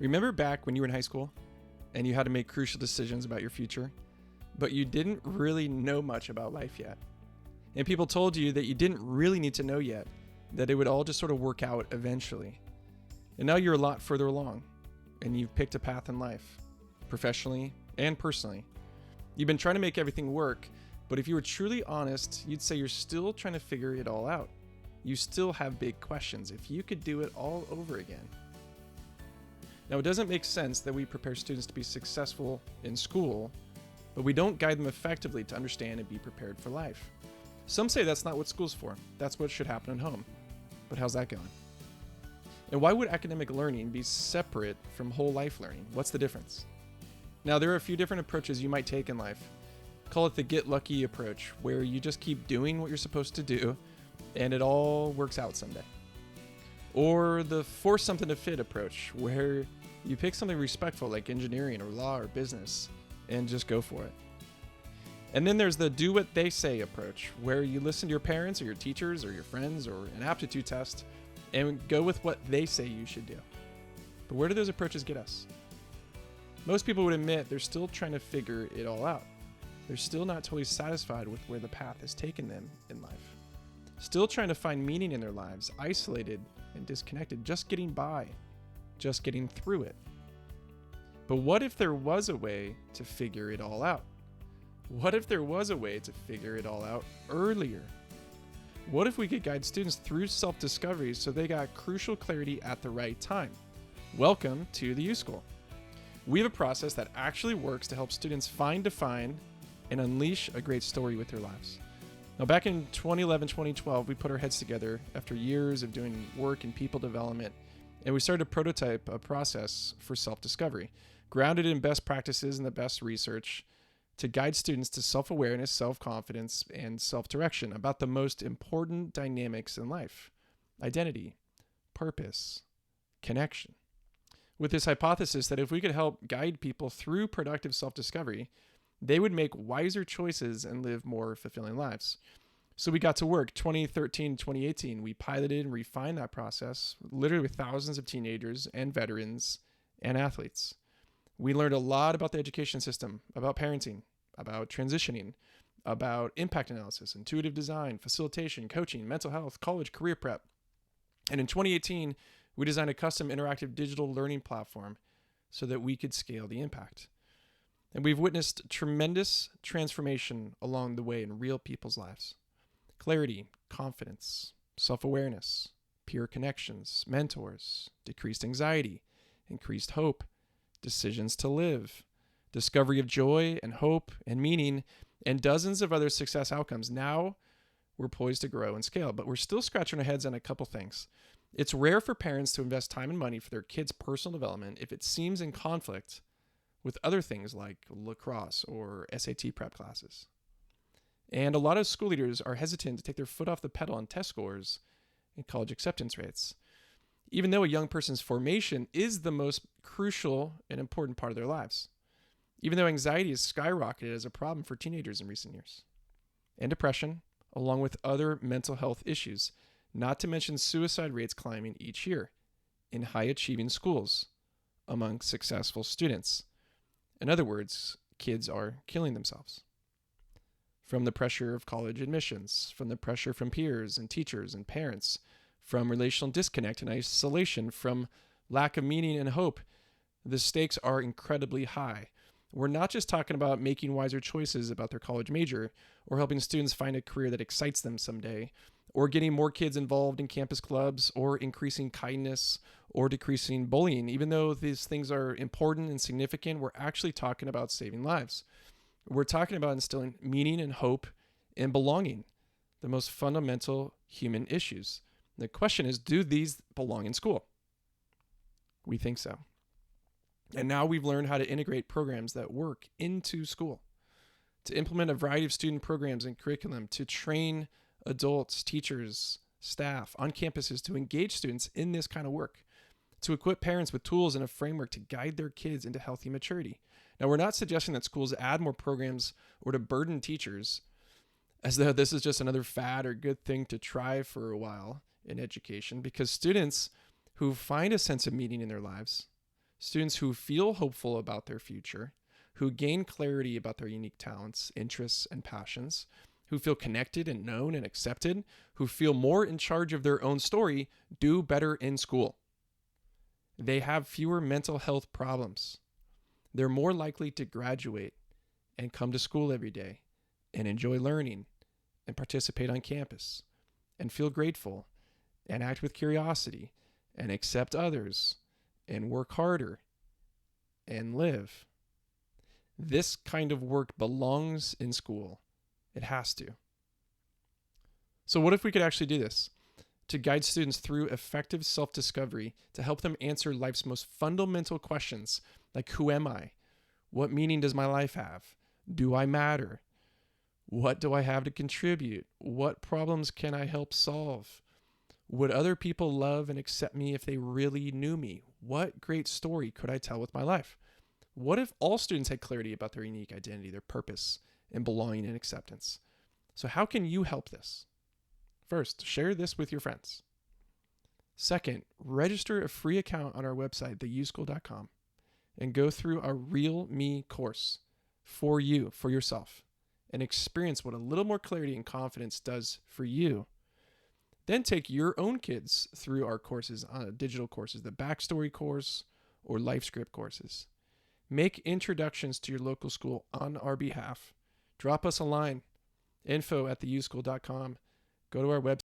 Remember back when you were in high school and you had to make crucial decisions about your future, but you didn't really know much about life yet? And people told you that you didn't really need to know yet, that it would all just sort of work out eventually. And now you're a lot further along, and you've picked a path in life, professionally and personally. You've been trying to make everything work, but if you were truly honest, you'd say you're still trying to figure it all out. You still have big questions if you could do it all over again. Now, it doesn't make sense that we prepare students to be successful in school, but we don't guide them effectively to understand and be prepared for life. Some say that's not what school's for. That's what should happen at home. But how's that going? And why would academic learning be separate from whole life learning? What's the difference? Now, there are a few different approaches you might take in life. Call it the get lucky approach, where you just keep doing what you're supposed to do and it all works out someday. Or the force something to fit approach, where you pick something respectful like engineering or law or business and just go for it. And then there's the do what they say approach, where you listen to your parents or your teachers or your friends or an aptitude test and go with what they say you should do. But where do those approaches get us? Most people would admit they're still trying to figure it all out. They're still not totally satisfied with where the path has taken them in life. Still trying to find meaning in their lives, isolated and disconnected, just getting by, just getting through it. But what if there was a way to figure it all out? What if there was a way to figure it all out earlier? What if we could guide students through self-discovery so they got crucial clarity at the right time? Welcome to the U-School. We have a process that actually works to help students find, define, and unleash a great story with their lives. Now, back in 2011, 2012, we put our heads together after years of doing work in people development, and we started to prototype a process for self-discovery, grounded in best practices and the best research, to guide students to self-awareness, self-confidence, and self-direction about the most important dynamics in life: identity, purpose, connection. With this hypothesis that if we could help guide people through productive self-discovery, they would make wiser choices and live more fulfilling lives. So we got to work. 2013, 2018, we piloted and refined that process, literally with thousands of teenagers and veterans and athletes. We learned a lot about the education system, about parenting, about transitioning, about impact analysis, intuitive design, facilitation, coaching, mental health, college, career prep. And in 2018, we designed a custom interactive digital learning platform so that we could scale the impact. And we've witnessed tremendous transformation along the way in real people's lives. Clarity, confidence, self-awareness, peer connections, mentors, decreased anxiety, increased hope, decisions to live, discovery of joy and hope and meaning, and dozens of other success outcomes. Now we're poised to grow and scale, but we're still scratching our heads on a couple things. It's rare for parents to invest time and money for their kids' personal development if it seems in conflict with other things like lacrosse or SAT prep classes. And a lot of school leaders are hesitant to take their foot off the pedal on test scores and college acceptance rates, even though a young person's formation is the most crucial and important part of their lives, even though anxiety has skyrocketed as a problem for teenagers in recent years, and depression, along with other mental health issues, not to mention suicide rates climbing each year in high-achieving schools among successful students. In other words, kids are killing themselves. From the pressure of college admissions, from the pressure from peers and teachers and parents, from relational disconnect and isolation, from lack of meaning and hope, the stakes are incredibly high. We're not just talking about making wiser choices about their college major or helping students find a career that excites them someday, or getting more kids involved in campus clubs, or increasing kindness, or decreasing bullying. Even though these things are important and significant, we're actually talking about saving lives. We're talking about instilling meaning and hope and belonging, the most fundamental human issues. The question is, do these belong in school? We think so. And now we've learned how to integrate programs that work into school, to implement a variety of student programs and curriculum, to train adults, teachers, staff on campuses to engage students in this kind of work, to equip parents with tools and a framework to guide their kids into healthy maturity. Now, we're not suggesting that schools add more programs or to burden teachers as though this is just another fad or good thing to try for a while in education, because students who find a sense of meaning in their lives, Students who feel hopeful about their future, who gain clarity about their unique talents, interests, and passions, who feel connected and known and accepted, who feel more in charge of their own story, do better in school. They have fewer mental health problems. They're more likely to graduate and come to school every day and enjoy learning and participate on campus and feel grateful and act with curiosity and accept others and work harder and live. This kind of work belongs in school. It has to. So what if we could actually do this? To guide students through effective self-discovery, to help them answer life's most fundamental questions, like who am I? What meaning does my life have? Do I matter? What do I have to contribute? What problems can I help solve? Would other people love and accept me if they really knew me? What great story could I tell with my life? What if all students had clarity about their unique identity, their purpose, and belonging and acceptance? So how can you help this? First, share this with your friends. Second, register a free account on our website, theuschool.com, and go through our Real Me course for you, for yourself, and experience what a little more clarity and confidence does for you. Then take your own kids through our courses, digital courses, the Backstory course or LifeScript courses. Make introductions to your local school on our behalf. Drop us a line, info@theuschool.com. Go to our website.